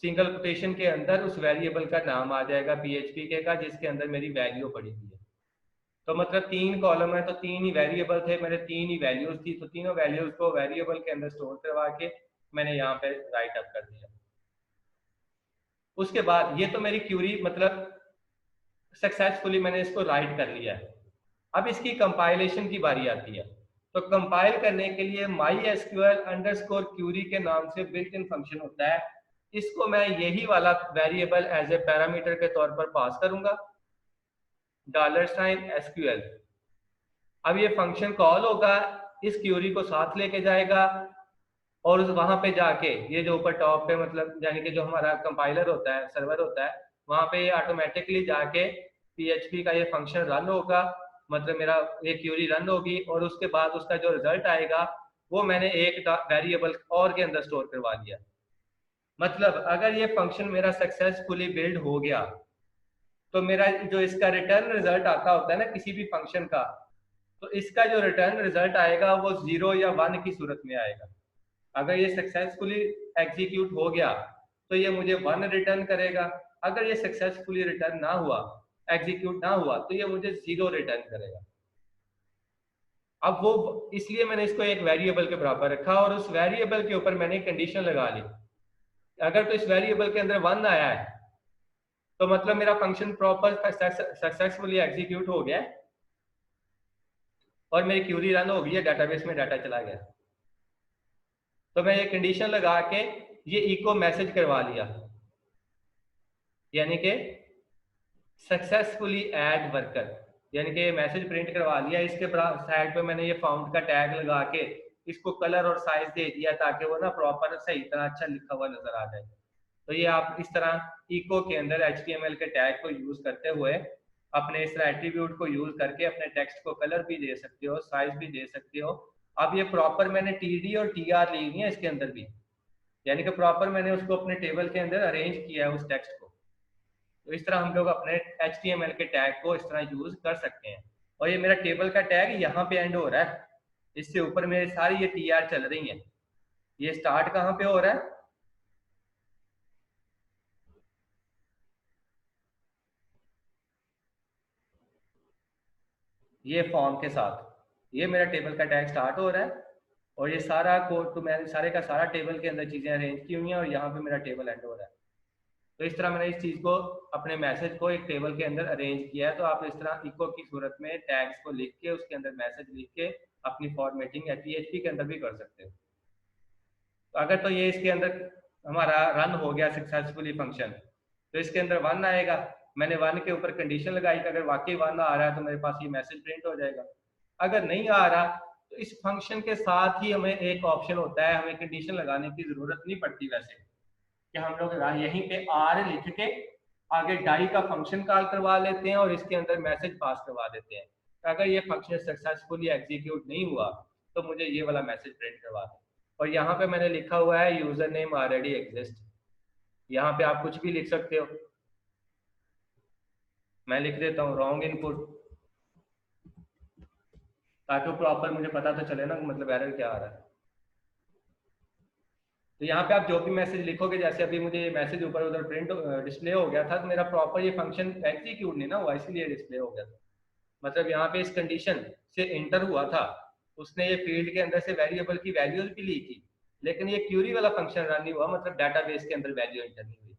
सिंगल कोटेशन के अंदर उस वेरिएबल का नाम आ जाएगा PHP के का जिसके अंदर मेरी वैल्यू पड़ी हुई है। तो मतलब 3 कॉलम है तो 3 ही वेरिएबल थे, मेरे 3 ही वैल्यूज थी, तो तीनों वैल्यूज को वेरिएबल के अंदर स्टोर करवा के मैंने यहाँ पे राइट अप कर दिया। उसके बाद ये तो मेरी क्यूरी मतलब सक्सेसफुली मैंने इसको राइट कर लिया है। अब इसकी कंपाइलेशन की बारी आती है। तो कंपाइल करने के लिए MySQL_query के नाम से बिल्ट इन फंक्शन होता है। इसको मैं यही वाला वेरिएबल एज ए पैरामीटर के तौर पर पास करूंगा $SQL। अब ये फंक्शन कॉल होगा, इस क्यूरी को साथ लेके जाएगा और वहां पे जाके ये जो ऊपर टॉप पे मतलब यानी कि जो हमारा कंपाइलर होता है, सर्वर होता है, वहां पे ये ऑटोमेटिकली जाके PHP का ये फंक्शन रन होगा, मतलब मेरा ये क्यूरी रन होगी और उसके बाद उसका जो रिजल्ट आएगा वो मैंने एक वेरिएबल और के अंदर स्टोर करवा दिया। मतलब अगर ये फंक्शन मेरा सक्सेसफुली बिल्ड हो गया तो मेरा जो इसका रिटर्न रिजल्ट आता होता है ना किसी भी फंक्शन का, तो इसका जो रिटर्न रिजल्ट आएगा वो 0 या 1 की सूरत में आएगा। अगर ये सक्सेसफुली एग्जीक्यूट हो गया तो ये मुझे 1 रिटर्न करेगा, अगर ये सक्सेसफुली रिटर्न ना हुआ, एग्जीक्यूट ना हुआ, तो ये मुझे 0 रिटर्न करेगा। अब वो इसलिए मैंने इसको एक वेरिएबल के बराबर रखा और उस वेरिएबल के ऊपर मैंने कंडीशन लगा ली। अगर तो इस वेरिएबल के अंदर 1 आया है तो मतलब मेरा फंक्शन प्रॉपर सक्सेसफुली एग्जीक्यूट हो गया और मेरी क्यूरी रन हो गई है, डेटाबेस में डाटा चला गया। तो मैं ये कंडीशन लगा के ये इको मैसेज करवा लिया, यानी कि सक्सेसफुली ऐड वर्कर, यानी कि ये मैसेज प्रिंट करवा लिया। इसके साइड पे मैंने ये फाउंड का टैग लगा के इसको कलर और साइज दे दिया ताकि वो ना प्रॉपर सही तरह अच्छा लिखा हुआ नजर आ जाए। तो ये आप इस तरह इको के अंदर HTML के टैग को यूज करते हुए अपने इस एट्रीब्यूट को यूज करके अपने टेक्स्ट को कलर भी दे सकते हो, साइज भी दे सकते हो। अब ये प्रॉपर मैंने TD और TR ली हुई है इसके अंदर भी, यानी कि प्रॉपर मैंने उसको अपने टेबल के अंदर अरेंज किया है उस टेक्स्ट को। तो इस तरह हम लोग अपने HTML के टैग को इस तरह यूज कर सकते हैं। और ये मेरा टेबल का टैग यहाँ पे एंड हो रहा है, इससे ऊपर मेरे सारी ये TR चल रही है। ये स्टार्ट कहाँ पे हो रहा है, ये फॉर्म के साथ, ये मेरा टेबल का टैग स्टार्ट हो रहा है और ये सारा कोड तो मैंने सारे का सारा टेबल के अंदर चीजें अरेंज की हुई हैं और यहाँ पे मेरा टेबल एंड हो रहा है। तो इस तरह मैंने इस चीज को अपने मैसेज को एक टेबल के अंदर अरेंज किया है। तो आप इस तरह इको की सूरत में टैग्स को लिख के उसके अंदर मैसेज लिख के अपनी फॉर्मेटिंग या PHP के अंदर भी कर सकते हो। तो अगर तो ये इसके अंदर हमारा रन हो गया सक्सेसफुली फंक्शन, तो इसके अंदर 1 आएगा। मैंने 1 के ऊपर कंडीशन लगाई कि अगर वाकई 1 आ रहा है तो मेरे पास ये मैसेज प्रिंट हो जाएगा। अगर नहीं आ रहा तो इस फंक्शन के साथ ही हमें एक ऑप्शन होता है, हमें कंडीशन लगाने की जरूरत नहीं पड़ती वैसे, कि हम लोग यहीं पे R लिख के आगे डाई का फंक्शन कॉल करवा लेते हैं और इसके अंदर मैसेज पास करवा देते हैं। अगर ये फंक्शन सक्सेसफुली एग्जीक्यूट नहीं हुआ तो मुझे ये वाला मैसेज प्रिंट करवा दें। और यहाँ पे मैंने लिखा हुआ है यूजर नेम ऑलरेडी एग्जिस्ट, यहाँ पे आप कुछ भी लिख सकते हो। मैं लिख देता हूँ रॉन्ग इनपुट, ताकि प्रॉपर मुझे पता तो चले ना मतलब एरर क्या आ रहा है। तो यहाँ पे आप जो भी मैसेज लिखोगे, जैसे अभी मुझे ये मैसेज ऊपर उधर प्रिंट डिस्प्ले हो गया था, तो मेरा प्रॉपर ये फंक्शन एग्जीक्यूट नहीं ना हुआ, इसलिए डिस्प्ले हो गया था। मतलब यहाँ पे इस कंडीशन से इंटर हुआ था, उसने ये फील्ड के अंदर से वेरिएबल की वैल्यूज भी ली थी, लेकिन ये क्यूरी वाला फंक्शन रन नहीं हुआ, मतलब डाटाबेस के अंदर वैल्यू इंटर नहीं हुई।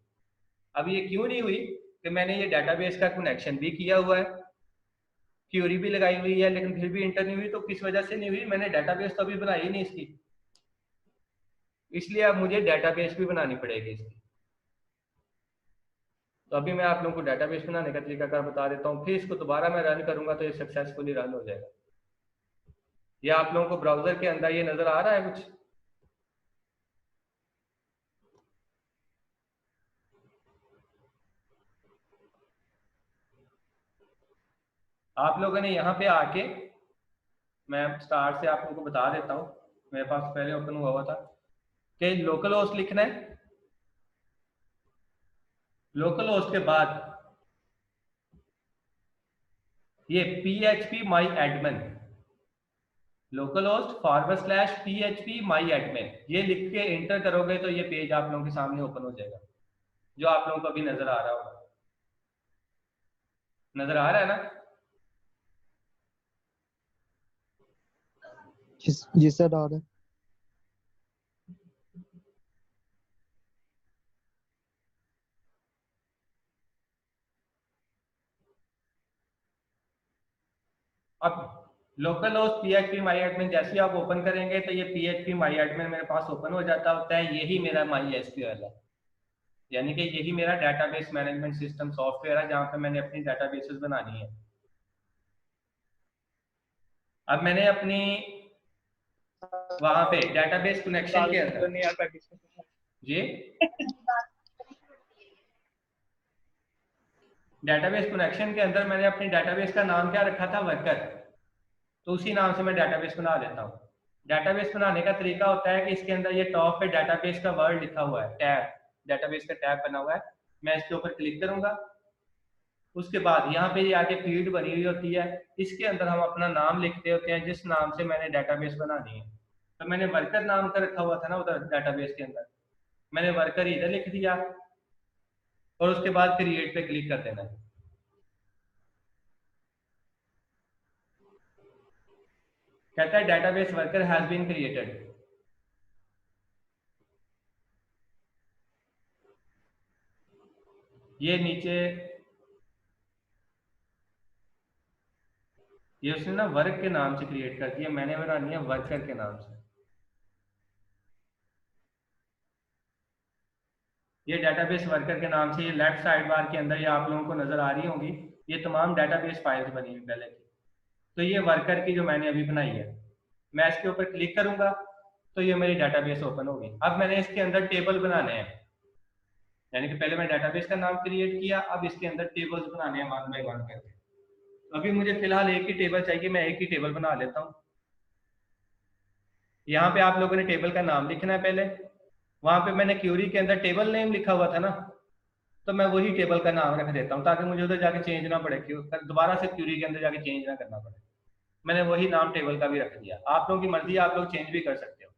अब ये क्यों नहीं हुई कि मैंने ये डाटाबेस का कनेक्शन भी किया हुआ है, क्यूरी भी लगाई हुई है, लेकिन फिर भी इंटर नहीं हुई। तो किस वजह से नहीं हुई, मैंने डाटाबेस तो अभी बनाई नहीं इसकी, इसलिए अब मुझे डाटाबेस भी बनानी पड़ेगी इसकी। तो अभी मैं आप लोगों को डाटाबेस बनाने का तरीकाकार बता देता हूँ, फिर इसको दोबारा मैं रन करूंगा तो ये सक्सेसफुली रन हो जाएगा। ये आप लोगों को ब्राउजर के अंदर ये नजर आ रहा है कुछ, आप लोगों ने यहाँ पे आके, मैं स्टार्ट से आप लोगों को बता देता हूँ, मेरे पास पहले ओपन हुआ था कि लोकल होस्ट लिखना है। लोकल होस्ट के बाद ये PHP my admin, local host /PHP my admin, ये लिख के इंटर करोगे तो ये पेज आप लोगों के सामने ओपन हो जाएगा, जो आप लोगों को अभी नजर आ रहा होगा। नजर आ रहा है ना? जी सर आ रहा है। अब local host PHP my admin जैसे आप ओपन करेंगे तो ये PHP my admin मेरे पास ओपन हो जाता होता है। यही मेरा MySQL है, यानी कि यही मेरा डेटाबेस मैनेजमेंट सिस्टम सॉफ्टवेयर है जहां पे मैंने अपनी डेटाबेसेस बनानी है। अब मैंने अपनी वहां पे डेटाबेस कनेक्शन के अंदर जी डेटाबेस कनेक्शन के अंदर मैंने अपनी डेटाबेस का नाम क्या रखा था, वर्कर। तो उसी नाम से मैं डेटाबेस बना देता हूँ। डेटाबेस बनाने का तरीका होता है कि इसके अंदर ये टॉप पे डेटाबेस का वर्ड लिखा हुआ है, टैब, डेटाबेस का टैब बना हुआ है, मैं इसके ऊपर क्लिक करूंगा। उसके बाद यहाँ पे ये आगे फील्ड बनी हुई होती है, इसके अंदर हम अपना नाम लिखते होते हैं जिस नाम से मैंने डेटाबेस बनानी है। तो मैंने वर्कर नाम का रखा हुआ था ना उधर डेटाबेस के अंदर, मैंने वर्कर इधर लिख दिया और उसके बाद क्रिएट पे क्लिक कर देना है। कहता है database worker has been created. ये नीचे ये उसने ना वर्क के नाम से क्रिएट कर दिया, मैंने बनानी है वर्कर के नाम से। ये डेटाबेस वर्कर के नाम से, ये लेफ्ट साइड बार के अंदर ये आप लोगों को नजर आ रही होंगी, ये तमाम डेटाबेस फाइल्स बनी हुई पहले की। तो ये वर्कर की जो मैंने अभी बनाई है, मैं इसके ऊपर क्लिक करूंगा तो ये मेरी डेटाबेस ओपन होगी। अब मैंने इसके अंदर टेबल बनाने हैं, यानी कि पहले मैं डेटाबेस का नाम क्रिएट किया, अब इसके अंदर टेबल्स बनाने हैं 1 बाय 1 करके। अभी मुझे फिलहाल एक ही टेबल चाहिए, मैं एक ही टेबल बना लेता हूँ। यहाँ पे आप लोगों ने टेबल का नाम लिखना है पहले, वहां पे मैंने क्यूरी के अंदर टेबल नेम लिखा हुआ था ना, तो मैं वही टेबल का नाम रख देता हूँ ताकि मुझे उधर जाके चेंज ना पड़े, दोबारा से क्यूरी के अंदर जाके चेंज ना करना पड़े। मैंने वही नाम टेबल का भी रख दिया, आप लोगों की मर्जी, आप लोग चेंज भी कर सकते हो।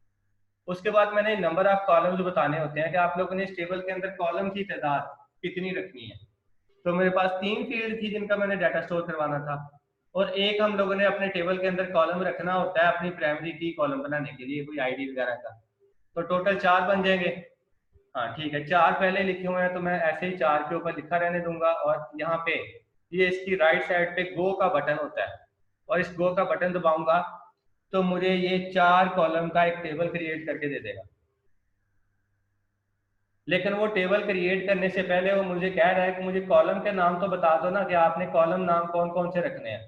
उसके बाद मैंने नंबर ऑफ कॉलम्स बताने होते हैं कि आप लोगों ने इस टेबल के अंदर कॉलम की तादाद कितनी रखनी है। तो मेरे पास 3 फील्ड थी जिनका मैंने डाटा स्टोर करवाना था, और एक हम लोगों ने अपने टेबल के अंदर कॉलम रखना होता है अपनी प्राइमरी की कॉलम बनाने के लिए, कोई आईडी वगैरह का। तो टोटल 4 बन जाएंगे। हाँ ठीक है, 4 पहले लिखे हुए हैं तो मैं ऐसे ही 4 के ऊपर लिखा रहने दूंगा। और यहाँ पे ये इसकी राइट साइड पे गो का बटन होता है, और इस गो का बटन दबाऊंगा तो मुझे ये 4 कॉलम का एक टेबल क्रिएट करके दे देगा। लेकिन वो टेबल क्रिएट करने से पहले वो मुझे कह रहा है कि मुझे कॉलम के नाम तो बता दो ना कि आपने कॉलम नाम कौन कौन से रखने हैं।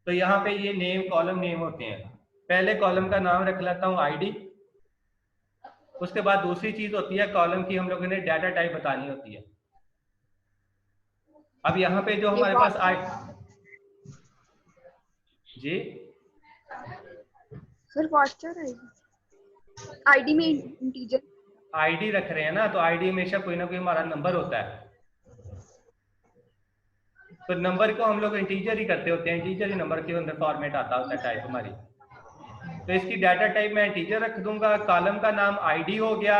तो यहाँ पे ये नेम कॉलम नेम होते हैं। पहले कॉलम का नाम रख लेता हूँ आईडी। उसके बाद दूसरी चीज होती है कॉलम की हम लोगों ने डाटा टाइप बतानी होती है। अब यहाँ पे जो हमारे पास जी सर फास्टर है आईडी में इंटीजर आईडी रख रहे हैं ना, तो आईडी हमेशा कोई ना कोई हमारा नंबर होता है, तो नंबर को हम लोग इंटीजर ही करते होते हैं, इंटीजर ही नंबर के अंदर फॉर्मेट आता होता है टाइप हमारी। तो इसकी डाटा टाइप मैं इंटीजर रख दूंगा, कॉलम का नाम आईडी हो गया।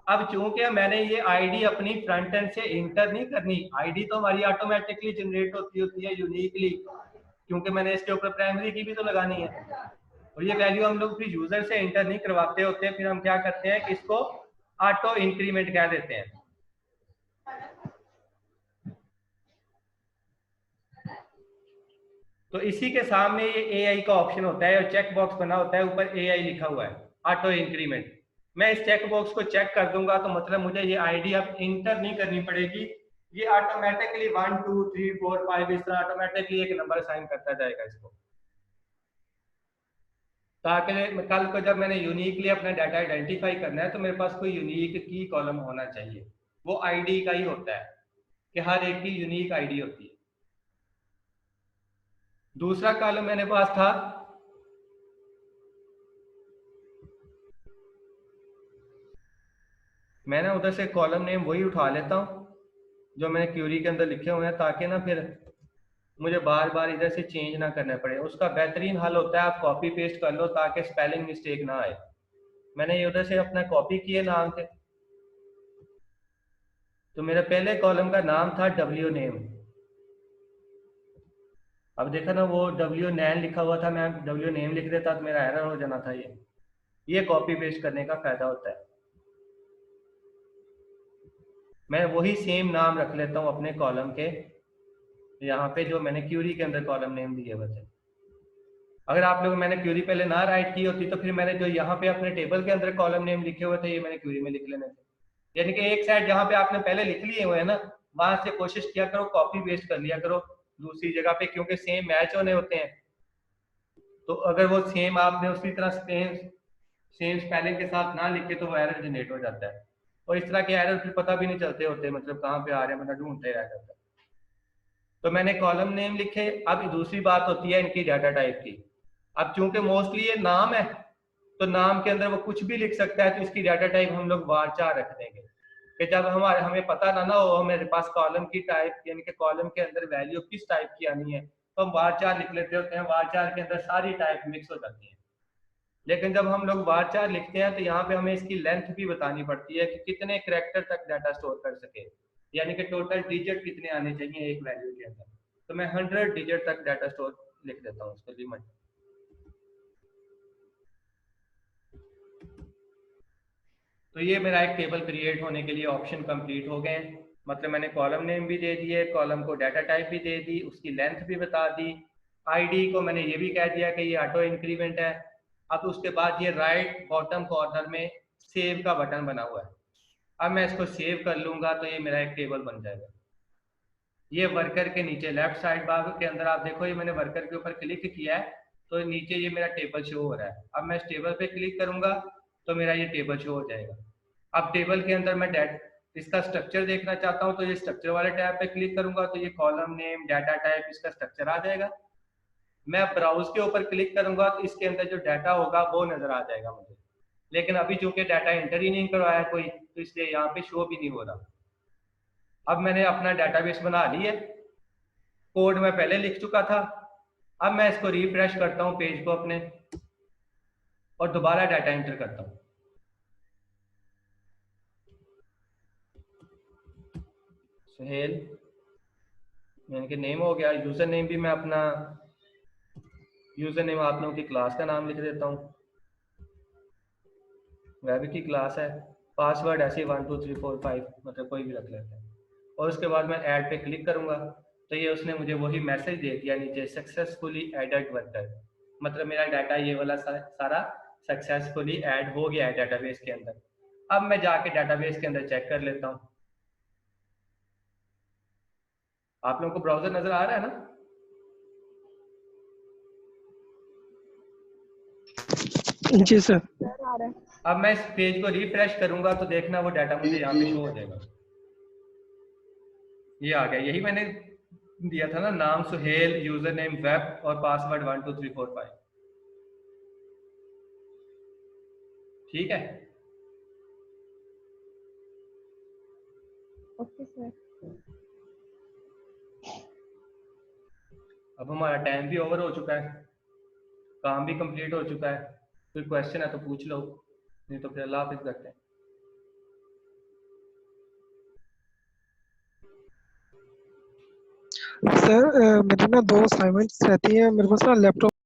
अब चूंकि मैंने ये आईडी अपनी फ्रंट एंड से इंटर नहीं करनी, आईडी तो हमारी ऑटोमेटिकली जनरेट होती है यूनिकली, क्योंकि मैंने इसके ऊपर प्राइमरी की भी तो लगानी है। और ये वैल्यू हम लोग फिर यूजर से इंटर नहीं करवाते होते, फिर हम क्या करते हैं कि इसको ऑटो इंक्रीमेंट कह देते हैं। तो इसी के सामने ये एआई का ऑप्शन होता है और चेक बॉक्स बना होता है, ऊपर एआई लिखा हुआ है ऑटो इंक्रीमेंट। मैं इस चेक बॉक्स को चेक कर दूंगा तो मतलब मुझे ये आईडी अब इंटर नहीं करनी पड़ेगी, ये ऑटोमेटिकली 1 2 3 4 5 इस तरह ऑटोमेटिकली एक नंबर असाइन करता जाएगा इसको, ताकि कल को जब मैंने यूनिकली अपना डाटा आइडेंटिफाई करना है तो मेरे पास कोई यूनिक की कॉलम होना चाहिए। वो आईडी का ही होता है कि हर एक की यूनिक आईडी होती है। दूसरा कॉलम मेरे पास था मैं ना उधर से कॉलम नेम वही उठा लेता हूं जो मैंने क्यूरी के अंदर लिखे हुए हैं, ताकि ना फिर मुझे बार बार इधर से चेंज ना करना पड़े। उसका बेहतरीन हल होता है आप कॉपी पेस्ट कर लो ताकि स्पेलिंग मिस्टेक ना आए। मैंने ये उधर से अपना कॉपी किए नाम से, तो मेरा पहले कॉलम का नाम था डब्ल्यू नेम। अब देखा ना वो W9 लिखा हुआ था, मैं W नेम लिख देता तो मेरा एरर हो जाना था। ये कॉपी पेस्ट करने का फायदा होता है। मैं वही सेम नाम रख लेता हूँ अपने कॉलम के यहाँ पे जो मैंने क्यूरी के अंदर कॉलम नेम दिए हुए थे। अगर आप लोग मैंने क्यूरी पहले ना राइट की होती तो फिर मैंने जो यहाँ पे अपने टेबल के अंदर कॉलम नेम लिखे हुए थे ये मैंने क्यूरी में लिख लेने थे। यानी कि एक साइड जहाँ पे आपने पहले लिख लिए हुए हैं ना, वहां से कोशिश किया करो कॉपी पेस्ट कर लिया करो दूसरी जगह पे, क्योंकि सेम मैच होने होते हैं। तो अगर वो सेम आपने उसी तरह सेम स्पेलिंग के साथ ना लिखे तो वो एरर जनरेट हो जाता है, और इस तरह के एरर फिर पता भी नहीं चलते होते, मतलब कहाँ पे आ रहे हैं, मतलब ढूंढते रह जाता है। तो मैंने कॉलम नेम लिखे। अब दूसरी बात होती है इनकी डाटा टाइप की। अब चूंकि मोस्टली ये नाम है तो नाम के अंदर वो कुछ भी लिख सकता है, तो इसकी डाटा टाइप हम लोग varchar रख देंगे। कि जब हमें पता ना हो हमारे पास कॉलम की टाइप यानी कि कॉलम के अंदर वैल्यू किस टाइप की आनी है, तो हम varchar लिख लेते होते हैं, varchar के अंदर सारी टाइप मिक्स हो जाती है। लेकिन जब हम लोग varchar लिखते हैं तो यहाँ पे हमें इसकी लेंथ भी बतानी पड़ती है कि कितने कैरेक्टर तक डाटा स्टोर कर सके, यानी कि टोटल डिजिट कितने आने चाहिए एक वैल्यू के अंदर। तो मैं 100 डिजिट तक डाटा स्टोर लिख देता हूँ उसको लिमिट। तो ये मेरा एक टेबल क्रिएट होने के लिए ऑप्शन कंप्लीट हो गए। मतलब मैंने कॉलम नेम भी दे दिए, कॉलम को डाटा टाइप भी दे दी, उसकी लेंथ भी बता दी, आईडी को मैंने ये भी कह दिया कि ये ऑटो इंक्रीमेंट है। अब उसके बाद ये राइट बॉटम कॉर्नर में सेव का बटन बना हुआ है। अब मैं इसको सेव कर लूंगा तो ये मेरा एक टेबल बन जाएगा। ये वर्कर के नीचे लेफ्ट साइड बार के अंदर आप देखो, ये मैंने वर्कर के ऊपर क्लिक किया है तो नीचे ये मेरा टेबल शो हो रहा है। अब मैं इस टेबल पे क्लिक करूंगा तो मेरा ये टेबल शो हो जाएगा। अब टेबल के अंदर मैं इसका स्ट्रक्चर देखना चाहता हूँ तो ये स्ट्रक्चर वाले टैब पे क्लिक करूंगा तो ये कॉलम नेम डाटा टाइप इसका स्ट्रक्चर आ जाएगा। मैं ब्राउज के ऊपर क्लिक करूंगा तो इसके अंदर जो डाटा होगा वो नजर आ जाएगा मुझे, लेकिन अभी चूंकि डाटा एंटर ही नहीं करवाया कोई तो इसलिए यहाँ पे शो भी नहीं हो रहा। अब मैंने अपना डाटाबेस बना लिया, कोड मैं पहले लिख चुका था। अब मैं इसको रिफ्रेश करता हूँ पेज को अपने और दोबारा डाटा एंटर करता हूँ। सुहेल यानी कि नेम हो गया, यूजर नेम भी मैं अपना यूजर नेम आप लोगों की क्लास का नाम लिख देता हूँ, वेब की क्लास है। पासवर्ड ऐसे 1 2 3 4 5 मतलब कोई भी रख लेते हैं। और उसके बाद मैं ऐड पे क्लिक करूंगा तो ये उसने मुझे वही मैसेज दे दिया नीचे, सक्सेसफुली एडेड वर्कर। मतलब मेरा डाटा ये वाला सारा सक्सेसफुली ऐड हो गया है डाटाबेस के अंदर। अब मैं जाके डाटाबेस के अंदर चेक कर लेता हूँ। आप लोगों को ब्राउजर नजर आ रहा है ना? जी सर। आ रहा है। अब मैं इस पेज को रिफ्रेश करूंगा तो देखना वो डाटा मुझे यहाँ पे शो हो जाएगा। ये आ गया, यही मैंने दिया था ना नाम सुहेल, यूजर नेम वेब और पासवर्ड 1 2 3 4 5। ठीक है, ओके सर। अब हमारा टाइम भी ओवर हो चुका है, काम भी कंप्लीट हो चुका है। कोई क्वेश्चन है तो पूछ लो, नहीं तो फिर अल्लाह हाफिज करते हैं। सर मेरी ना 2 असाइनमेंट्स रहती हैं मेरे पास ना लैपटॉप